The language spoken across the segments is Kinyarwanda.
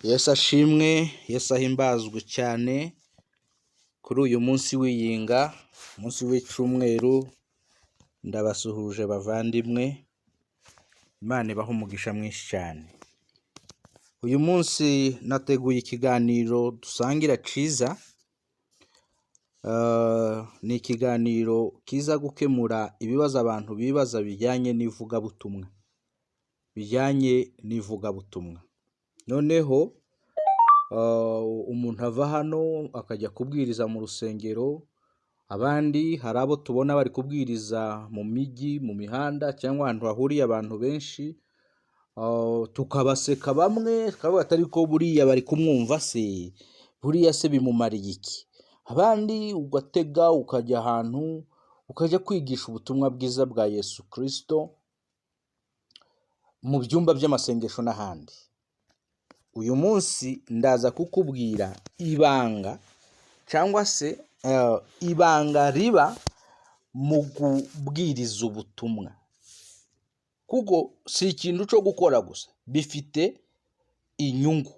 Yesu ashimwe, Yesu ahimbazwe cyane kuri uyu munsi w'iyinga, umunsi w'icumweru. Ndabasuhuje bavandimwe, Imana ibahe umugisha mwinshi cyane. Uyu munsi nateguye ikiganiro dusangira ciza. Ni ikiganiro kiza gukemura ibibazo abantu bibaza bijyanye n'ivugabutumwa. Noneho umuntu ava hano akajya kubwiriza mu rusengero, abandi hari abo tubona bari kubwiriza mu mijyi, mu mihanda cyangwa ahantu hahuriye abantu benshi, tukabaseka bamwe tukavuga atari ko buriya bari kumwumva se, buriya se bimumariye iki? Abandi ugatega ukajya ahantu ukajya kwigisha ubutumwa bwiza bwa Yesu Kristo mu byumba by'amasengesho n'ahandi. Uyu munsi ndaza kukubwira ibanga cyangwa se ibanga riba mu kubwiriza ubutumwa, kuko si ikintu cyo gukora gusa, bifite inyungu.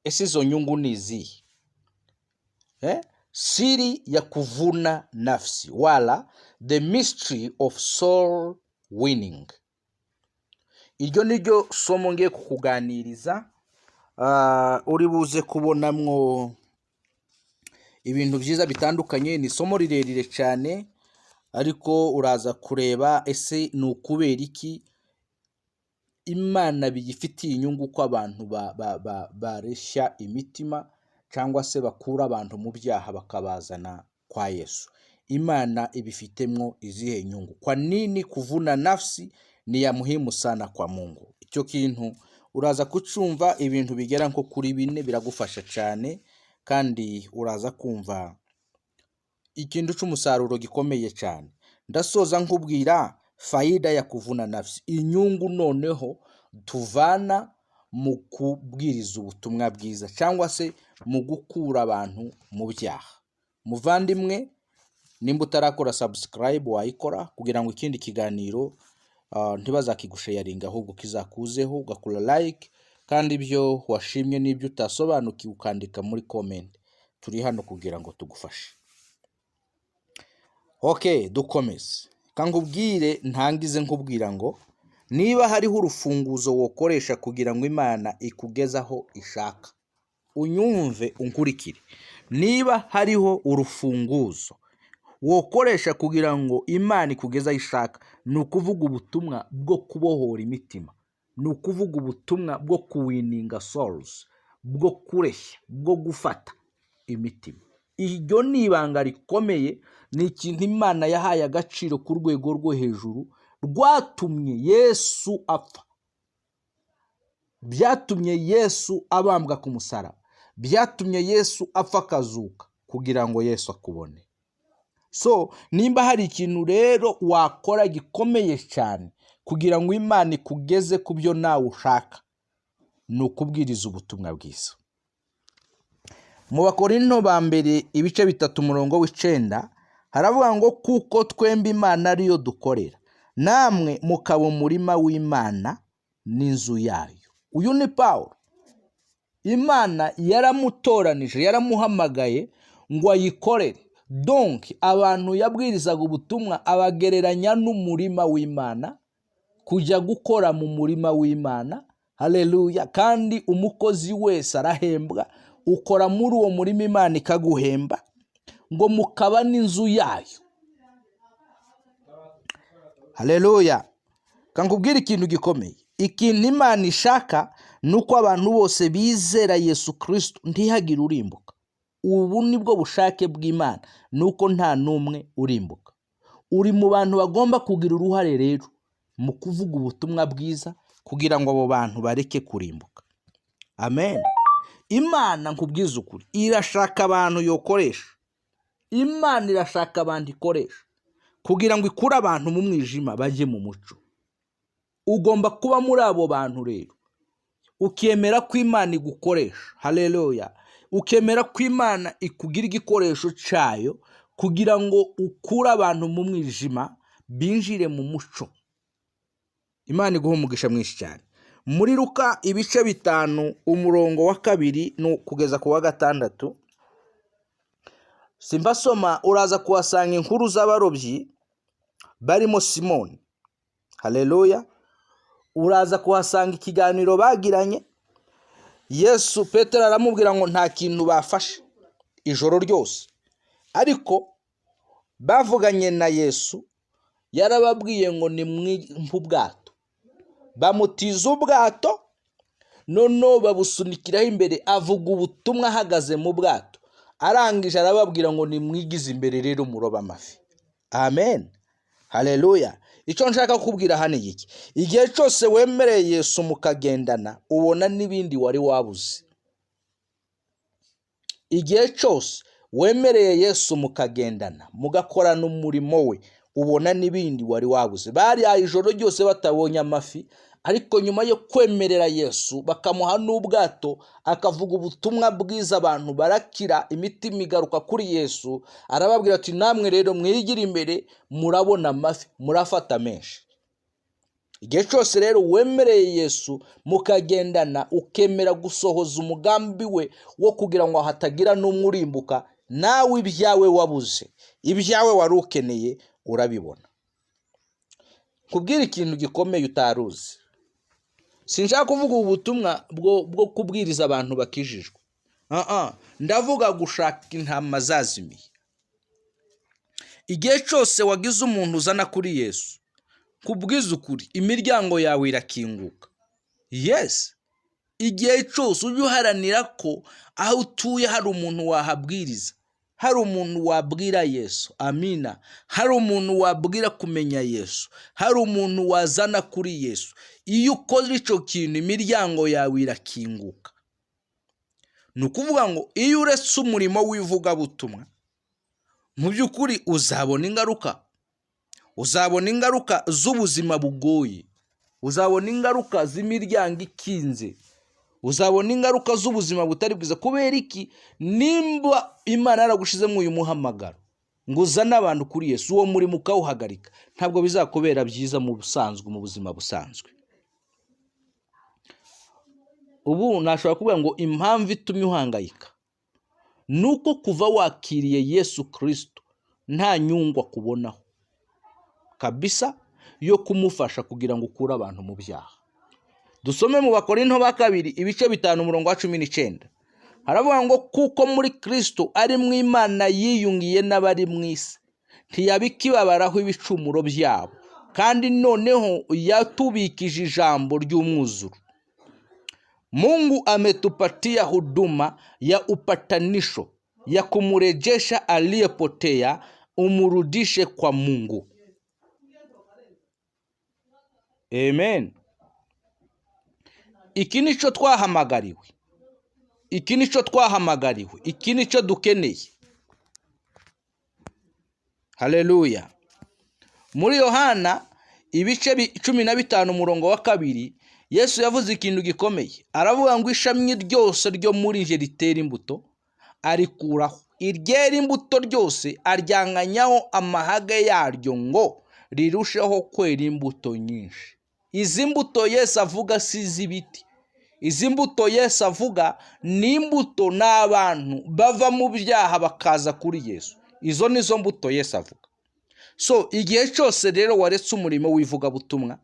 Ese izo nyungu ni izihe? Siri ya kuvuna nafsi, wala the mystery of soul winning. Iryo niryo somo ngiye kukuganiriza. Uri buze kubonamwo ibintu byiza bitandukanye. Ni isomo rirerire cyane, ariko uraza kureba ese ni ukubera iki Imana biyifitiye inyungu ko abantu bareshya imitima cyangwa se bakura abantu mu byaha bakabazana kwa Yesu. Imana ibifitemo izihe nyungu? Kwa nini kuvuna nafsi ni ya muhimu sana kwa Mungu? Icyo kintu uraza kucumva, ibintu bigera nko kuri 4 biragufasha cyane, kandi uraza kumva ikintu cy'umusaruro gikomeye cyane. Ndasoza nkubwira faida ya kuvuna nafsi, inyungu noneho tuvana mu kubwiriza ubutumwa bwiza cyangwa se mu gukura abantu mu byaha. Muvandimwe, nimba utarakora subscribe wayikora, kugira ngo ikindi kiganiro ntibazakigusharinga, ahubwo kizakuzeho ugakora like, kandi ibyo washimye n'ibyo utasobanukiwe ukandika muri comment. Turi hano kugira ngo tugufashe. Dukomeze. Kangubwire ntangize nkubwira ngo niba hariho urufunguzo wokoresha kugira ngo Imana ikugezaho ishaka, unyumve unkurikire. Niba hariho urufunguzo wokoresha kugira ngo Imana ikugezaho ishaka, ni ukuvuga ubutumwa bwo kubohora imitima, ni ukuvuga ubutumwa bwo kuwininga souls, bwo kureshya, bwo gufata imitima. Iryo ni ibanga rikomeye, ni ikintu Imana yahaye agaciro ku rwego rwo hejuru, rwatumye Yesu apfa, byatumye Yesu abambwa ku musaraba, byatumye Yesu apfa akazuka kugira ngo Yesu akubone. Nimba hari ikintu rero wakora gikomeye cyane kugira ngo Imana ikugeze ku byo nawe ushaka, ni ukubwiriza ubutumwa bwiza. Mu Bakorinto ba mbere ibice 3:9 haravuga ngo kuko twembi Imana ariyo dukorera, namwe mukaba umurima w'Imana n'inzu yayo. Uyu ni Pawulo. Imana yaramutoranije, yaramuhamagaye ngo ayikorere. Donc abantu yabwirizaga ubutumwa abagereranya n'umurima w'Imana, kujya gukora mu murima w'Imana. Haleluya. Kandi umukozi wese arahembwa, ukora muri uwo murima Imana ikaguhemba, ngo mukaba n'inzu yayo. Haleluya. Kangubwira ikintu gikomeye. Ikintu Imana ishaka nuko abantu bose bizera Yesu Kristo ntihagire urimbuka. Ubu nibwo bushake bw'Imana, nuko nta numwe urimbuka. Uri mu bantu bagomba kugira uruhare rero mu kuvuga ubutumwa bwiza kugira ngo abo bantu bareke kurimbuka. Amen. Imana nkubwiza ukuri irashaka abantu yokoresha. Imana irashaka abantu ikoresha kugira ngo ikure abantu mu mwijima bajye mu mucyo. Ugomba kuba muri abo bantu rero, ukemera ko Imana igukoresha. Haleluya. Ukemera ko Imana ikugira igikoresho cyayo kugira ngo ukure abantu mu mwijima binjire mu mucyo. Imana iguha umugisha mwinshi cyane. muri Luka ibice 5 umurongo wa 2 no kugeza ku wa 6. Simbasoma, uraza kuhasanga inkuru z'abarobyi barimo Simoni. Haleluya. Uraza kuhasanga ikiganiro bagiranye. Yesu Petero aramubwira ngo nta kintu bafashe ijoro ryose, ariko bavuganye na Yesu yarababwiye ngo ni ubwato. Bamutiza ubwato, noneho babusunikiraho imbere, avuga ubutumwa ahagaze mu bwato. Arangije arababwira ngo nimwigize imbere rero muroba amafi. Amen. Haleluya. Icyo nshaka kubwira hano iki, igihe cyose wemereye Yesu mukagendana, ubona n'ibindi wari wabuze. Igihe cyose wemereye Yesu mukagendana, mugakorana umurimo we, ubona n'ibindi wari wabuze. Bari ijoro ryose batabonye amafi, ariko nyuma yo kwemerera Yesu bakamuha n'ubwato, akavuga ubutumwa bwiza, abantu barakira, imitima igaruka kuri Yesu. Arababwira ati namwe rero mwigira imbere murabona amafi, murafata menshi. Igihe cyose rero wemereye Yesu mukagendana, ukemera gusohoza umugambi we wo kugira ngo hatagira n'umwe urimbuka, nawe ibyawe wabuze, ibyawe wari ukeneye urabibona. Kubwira ikintu gikomeye utaruzi. Sinshaka kuvuga ubutumwa bwo kubwiriza abantu bakijijwe. Ndavuga gushaka intama zazimiye. Igihe cyose wagize umuntu uzana kuri Yesu, kubwiza ukuri, imiryango yawe irakinguka. Yes. Igihe cyose ujye uharanira ko aho utuye hari umuntu wahabwiriza, hari umuntu wabwira Yesu. Amina. Hari umuntu wabwira kumenya Yesu, hari umuntu wazana kuri Yesu. Iyo ukoze icyo kintu, imiryango yawe irakinguka. Ni ukuvuga ngo iyo uretse umurimo w'ivugabutumwa, mu by'ukuri uzabona ingaruka. Uzabona ingaruka z'ubuzima bugoye, uzabona ingaruka z'imiryango ikinze, uzabona ingaruka z'ubuzima butari bwiza. Kubera iki? Nimba Imana yaragushizemo uyu muhamagaro ngo uzane abantu kuri Yesu, uwo murimo ukawuhagarika, ntabwo bizakubera byiza mu busanzwe, mu buzima busanzwe. Ubu nashobora kuvuga ngo impamvu itumye uhangayika nuko kuva wakiriye Yesu Kristo nta nyungu akubonaho kabisa yo kumufasha kugira ngo ukure abantu mu byaha. Dusome mu Bakorinto ba 2 ibice 5 umurongo wa 19. Haravuga ngo kuko muri Kristo ari mu Imana yiyungiye n'abari mu isi, ntiyabikibabaraho ibicumuro byabo, kandi noneho yatubikije ijambo ry'umwuzuro. Mungu ametupatia huduma ya upatanisho ya kumurejesha aliyepotea, umurudishe kwa Mungu. Amen. Iki nico twahamagariwe, iki nico twahamagariwe, iki nico dukeneye. Haleluya. Muri Yohana ibice 15 umurongo wa 2, Yesu yavuze ikintu gikomeye. Aravuga ngo ishami ryose ryo muri nje ritera imbuto arikuraho, iryera imbuto ryose aryanganyaho amahage yaryo ngo rirusheho kwera imbuto nyinshi. Izi mbuto Yesu avuga si iz'ibiti. Izi mbuto Yesu avuga ni imbuto n'abantu bava mu byaha bakaza kuri Yesu. Izo nizo mbuto Yesu avuga. So igihe cyose rero waretse umurimo w'ivugabutumwa,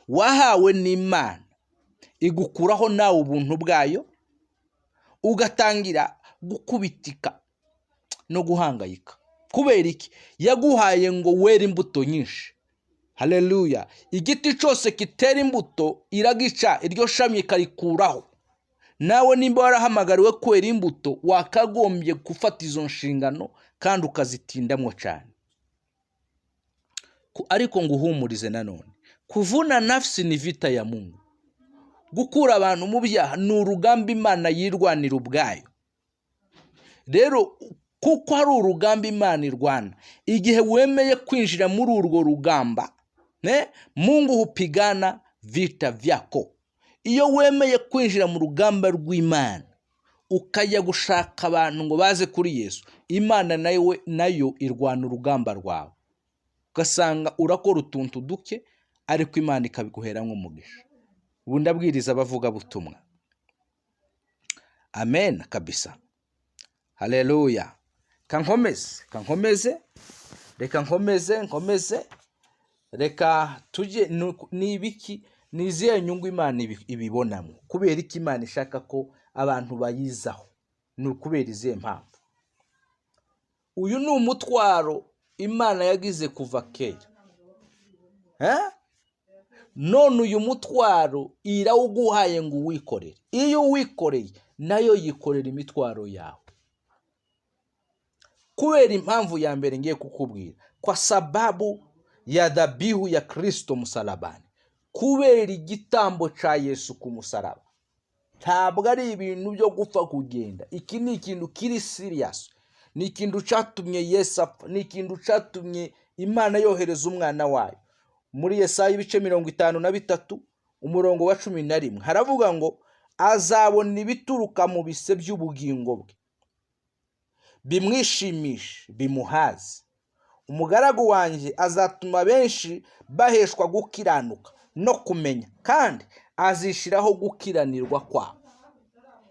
wahawe n'Imana, igukuraho nawe ubuntu bwayo, ugatangira gukubitika no guhangayika. Kubera iki? Yaguhaye ngo were imbuto nyinshi. Haleluya. Igiti cyose kitera imbuto iragica, iryo shami karikuraho. Nawe nimba warahamagariwe kwera imbuto, wakagombye gufata izo nshingano kandi ukazitindamwo cyane. Ariko nguhumurize nanone, kuvuna nafsi ni vita ya Mungu. Gukura abantu mu byaha ni urugamba Imana yirwanira ubwayo. Rero kuko hari urugamba Imana irwana, igihe wemeye kwinjira muri urwo rugamba, Mungu hupigana vita vyako. Iyo wemeye kwinjira mu rugamba rw'Imana, ukajya gushaka abantu ngo baze kuri Yesu, Imana nayo irwana urugamba rwawe. Ugasanga urakora utuntu duke, ariko Imana ikabiguheramwo umugisha. ubu ndabwiriza abavuga butumwa. Amen kabisa. Haleluya. Kankomeze. Reka nkomeze. Reka tujye nibiki niziye nyungu Imana ibibonamo. Kubera iki Imana ishaka ko abantu bayizaho? Ni kubera izihe mpamvu? Uyu ni umutwaro Imana yagize kuva kera. None uyu mutwaro irawuguhaye ngo uwikorere. Iyo uwikoreye nayo yikorera imitwaro yawe. Kubera impamvu ya mbere ngiye kukubwira, kwa sababu ya dhabihu ya Kristo msalabani. Kubera igitambo ca Yesu ku musaraba. Ntabwo ari ibintu byo gupfa kugenda. Iki ni ikintu kiri serious. Ni ikintu catumye Yesu apfa. Ni ikintu catumye Imana yohereza umwana wayo. Muri Yesaya ibice 53 umurongo wa 11 haravuga ngo azabona ibituruka mu bise by'ubugingo bwe, bimwishimishe bimuhaze. Umugaragu wanjye azatuma benshi baheshwa gukiranuka no kumenya, kandi azishiraho gukiranirwa kwabo.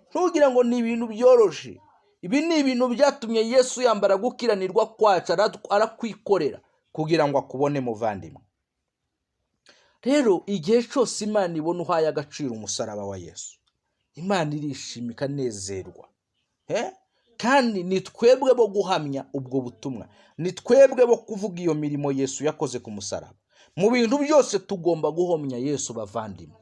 Ntugira ngo ni ibintu byoroshye. Ibi ni ibintu byatumye Yesu yambara gukiranirwa kwacu, arakwikorera kugira ngo akubone muvandimwe. Rero igihe cyose Imana ibona uhaye agaciro umusaraba wa Yesu, Imana irishima ikanezerwa. Kandi ni twebwe bo guhamya ubwo butumwa, ni twebwe bo kuvuga iyo mirimo Yesu yakoze ku musaraba. Mu bintu byose tugomba guhomya Yesu bavandimwe.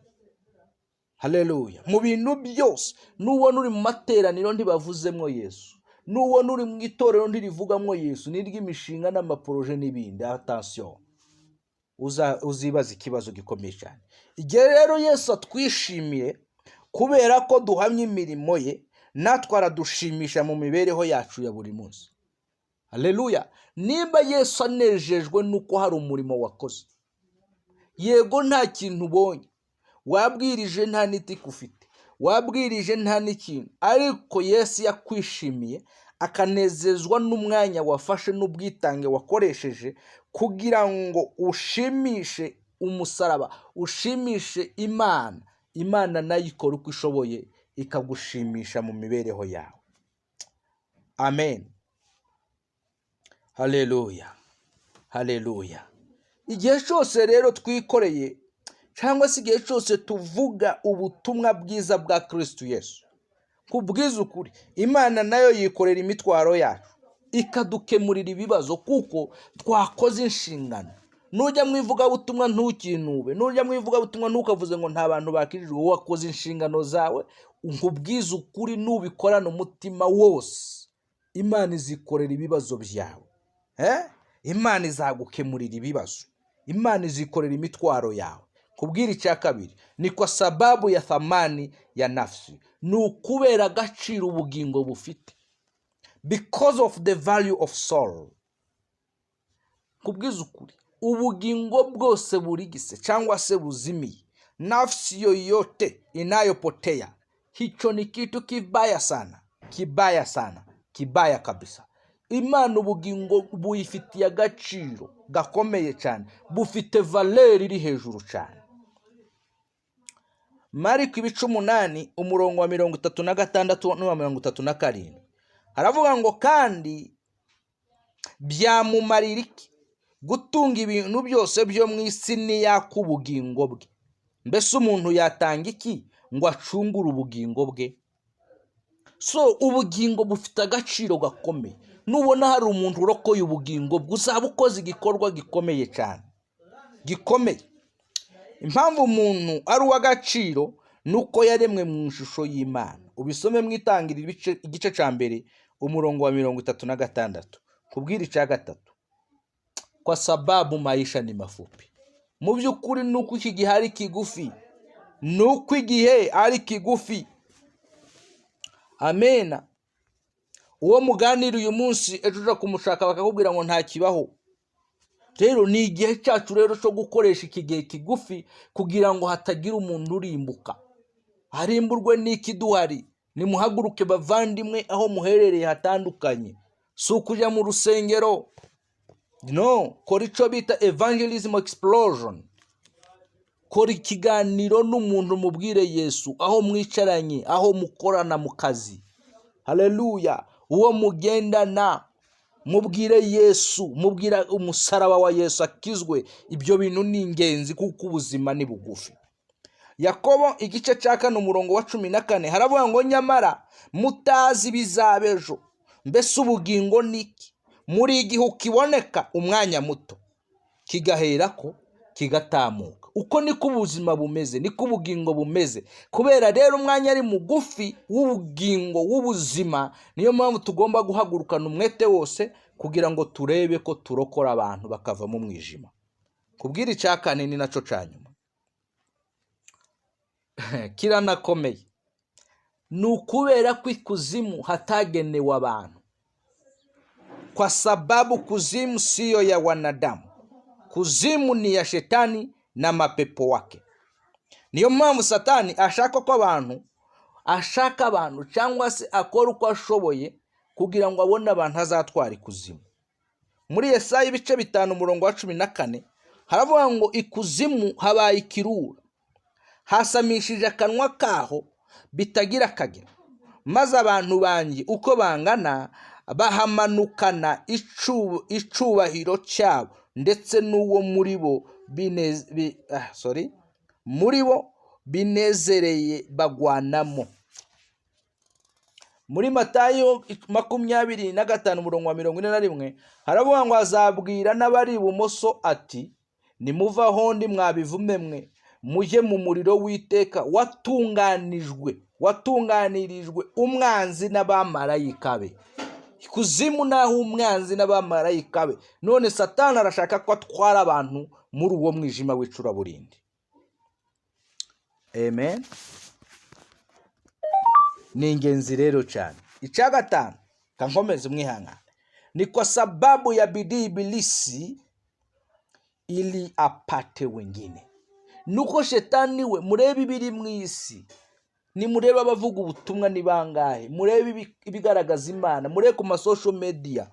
Haleluya. Mu bintu byose, nubona uri mu materaniro ntibavuzemwo Yesu, nubona uri mu itorero ntirivugamwo Yesu, n'iry'imishinga n'amaproje n'ibindi, attention, uzibaza ikibazo gikomeye cyane. Igihe rero Yesu atwishimiye kubera ko duhamya imirimo ye, natwe aradushimisha mu mibereho yacu ya buri munsi. Haleluya. Nimba Yesu anejejwe nuko hari umurimo wakoze, yego nta kintu ubonye, wabwirije nta n'itike ufite, wabwirije nta n'ikintu, ariko Yesu yakwishimiye akanezezwa n'umwanya wafashe n'ubwitange wakoresheje kugira ngo ushimishe umusaraba, ushimishe Imana. Imana nayo ikora uko ishoboye ikagushimisha mu mibereho yawe. Amen. Haleluya. Haleluya. Igihe cyose rero twikoreye cyangwa se igihe cyose tuvuga ubutumwa bwiza bwa Kristo Yesu, kubwiza ukuri, Imana nayo yikorera imitwaro yacu ikadukemurira ibibazo, kuko twakoze inshingano. Nujya mwivuga butumwa ntukinube, nujya mwivuga butumwa ntukavuze ngo nta bantu bakirijwe. Wowe wakoze inshingano zawe, nkubwiza ukuri, nubikorana umutima wose, Imana izikorera ibibazo byawe. Imana izagukemurira ibibazo, Imana izikorera imitwaro yawe. Kubwira icya kabiri, ni kwa sababu ya thamani ya nafsi, ni ukubera agaciro ubugingo bufite, because of the value of soul. Kubwiza ukuri, ubugingo bwose burigise cyangwa se buzimiye, nafsi yoyote inayopotea, hicho ni kitu kibaya sana, kibaya sana, kibaya kabisa. Imana ubugingo buyifitiye agaciro gakomeye cyane, bufite valeur iri hejuru cyane. Mariko ibice 8 umurongo wa 36 n'uwa 37 haravuga ngo kandi byamumarira iki gutunga ibintu byose byo mu isi niyaka ubugingo bwe? Mbese umuntu yatanga iki ngo acungure ubugingo bwe? So ubugingo bufite agaciro gakomeye. Nubona hari umuntu urokoye ubugingo bwe, uzaba ukoze igikorwa gikomeye cyane, gikomeye. Impamvu umuntu ari uw'agaciro nuko yaremwe mu ishusho y'Imana. Ubisome mwitangira igice cya mbere umurongo wa 36. Kubwira icya gatatu, kwa sababu maisha ni mafupi. Mu by'ukuri nuko iki gihe ari kigufi, nuko igihe ari kigufi. Amena. Uwo muganira uyu munsi ejo uja kumushaka bakakubwira ngo nta kibaho. Rero ni igihe cyacu rero cyo gukoresha iki gihe kigufi kugira ngo hatagira umuntu urimbuka. Harimburwe n'iki duhari. Nimuhaguruke bavandimwe aho muherereye hatandukanye. Si ukujya mu rusengero. No, kora icyo bita evangelism explosion. kora ikiganiro n'umuntu, mubwire Yesu aho mwicaranye, aho mukorana mu kazi. Haleluya. Uwo mugendana, mubwire Yesu, mubwira umusaraba wa Yesu akizwe. Ibyo bintu ni ingenzi kuko ubuzima ni bugufi. Yakobo igice cya 4 umurongo wa 14 haravuga ngo nyamara mutazi bizabejo, mbese ubugingo niki? Muri igihe kiboneka umwanya muto kigaherako kigatamuka. Uko niko ubuzima bumeze, niko ubugingo bumeze. Kubera rero umwanya ari mugufi w'ubugingo w'ubuzima, niyo mpamvu tugomba guhagurukana umwete wose kugira ngo turebe ko turokora abantu bakava mu mwijima. Kubwira icya 4 ni naco canyuma kiranakomeye, ni ukubera ko ikuzimu hatagenewe abantu, kwa sababu kuzimu siyo ya wanadamu. Kuzimu ni ya shetani na mapepo wake. Niyo mpamvu Satani ashaka abantu cyangwa se akora uko ashoboye kugira ngo abone abantu azatwara ikuzimu. Muri Yesaya ibice 5 umurongo wa 14 haravuga ngo ikuzimu habaye ikirura, hasamishije akanwa kaho bitagira akagero, maze abantu banjye uko bangana bahamanukana icubahiro cyabo, ndetse n'uwo muri bo binezereye bagwanamo. Muri Matayo 25 umurongo wa 41 haravuga ngo azabwira n'abari ibumoso ati nimuva hondi mwabivume mwe, mujye mu muriro w'iteka watunganirijwe umwanzi n'abamarayika be. Ikuzimu naho umwanzi n'abamarayika be. None Satani arashaka ko atwara abantu muri uwo mwijima w'icuraburindi. Amen. Ni ingenzi rero cyane. Icya 5 kankomeze mwihangana, ni kwa sababu ya bidii ibilisi ili apate wengine. Nuko shetani we, murebe ibiri mu isi, ni murebe abavuga ubutumwa ni bangahe, murebe ibigaragaza Imana, murebe ku ma social media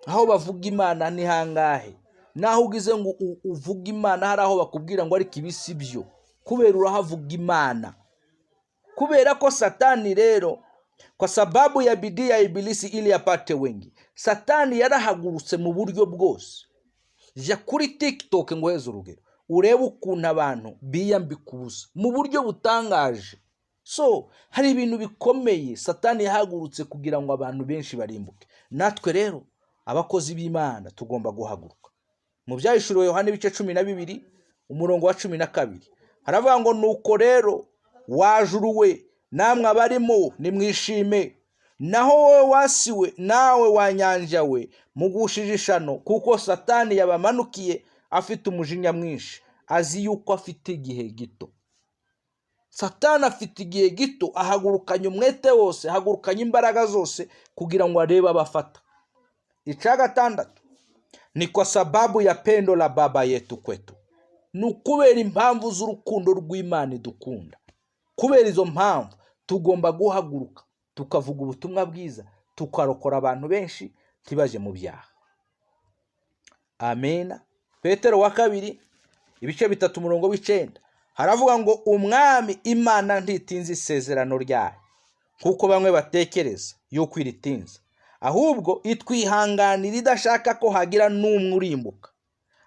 aho bavuga Imana ni hangahe, naho ugize ngo uvuga Imana hari aho bakubwira ngo ariko ibisi byo, kubera urahavuga Imana. Kubera ko Satani rero, kwa sababu ya bidii ya ibilisi ili apate wengi, Satani yarahagurutse mu buryo bwose. Ja kuri TikTok ngo heze urugero, urebe ukuntu abantu biyambika ubusa mu buryo butangaje. So hari ibintu bikomeye Satani yahagurutse kugira ngo abantu benshi barimbuke. Natwe rero abakozi b'Imana tugomba guhaguruka. Mu byahishuriwe Yohana ibice 12 umurongo wa 12 haravuga ngo nuko rero wajuruwe namwe abarimo nimwishime, naho wowe wasiwe nawe wanyanja we mugushije ishano, kuko Satani yabamanukiye afite umujinya mwinshi, azi yuko afite igihe gito. Satani afite igihe gito, ahagurukanye umwete wose, ahagurukanye imbaraga zose kugira ngo arebe abafata. Icya 6 ni kwa sababu ya pendo la baba yetu kwetu, nukubera impamvu z'urukundo rw'Imana idukunda. Kubera izo mpamvu tugomba guhaguruka tukavuga ubutumwa bwiza, tukarokora abantu benshi ntibaje mu byaha. Amen. Petero wa 2 ibice 3 umurongo w'9 haravuga ngo umwami Imana ntitinze isezerano ryayo kuko bamwe batekereza yuko iritinza, ahubwo itwihanganira idashaka ko hagira n'umwe urimbuka,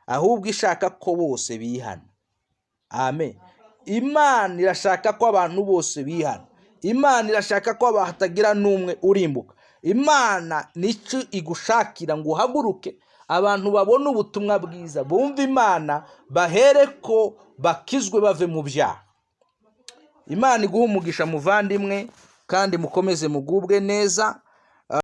ahubwo ishaka ko bose bihana. Amen. Imana irashaka ko abantu bose bihana. Imana irashaka ko hatagira n'umwe urimbuka. Imana nicyo igushakira ngo uhaguruke, abantu babone ubutumwa bwiza, bumve Imana, bahereko bakizwe bave mu byaha. Imana iguha umugisha muvandimwe, kandi mukomeze mugubwe neza.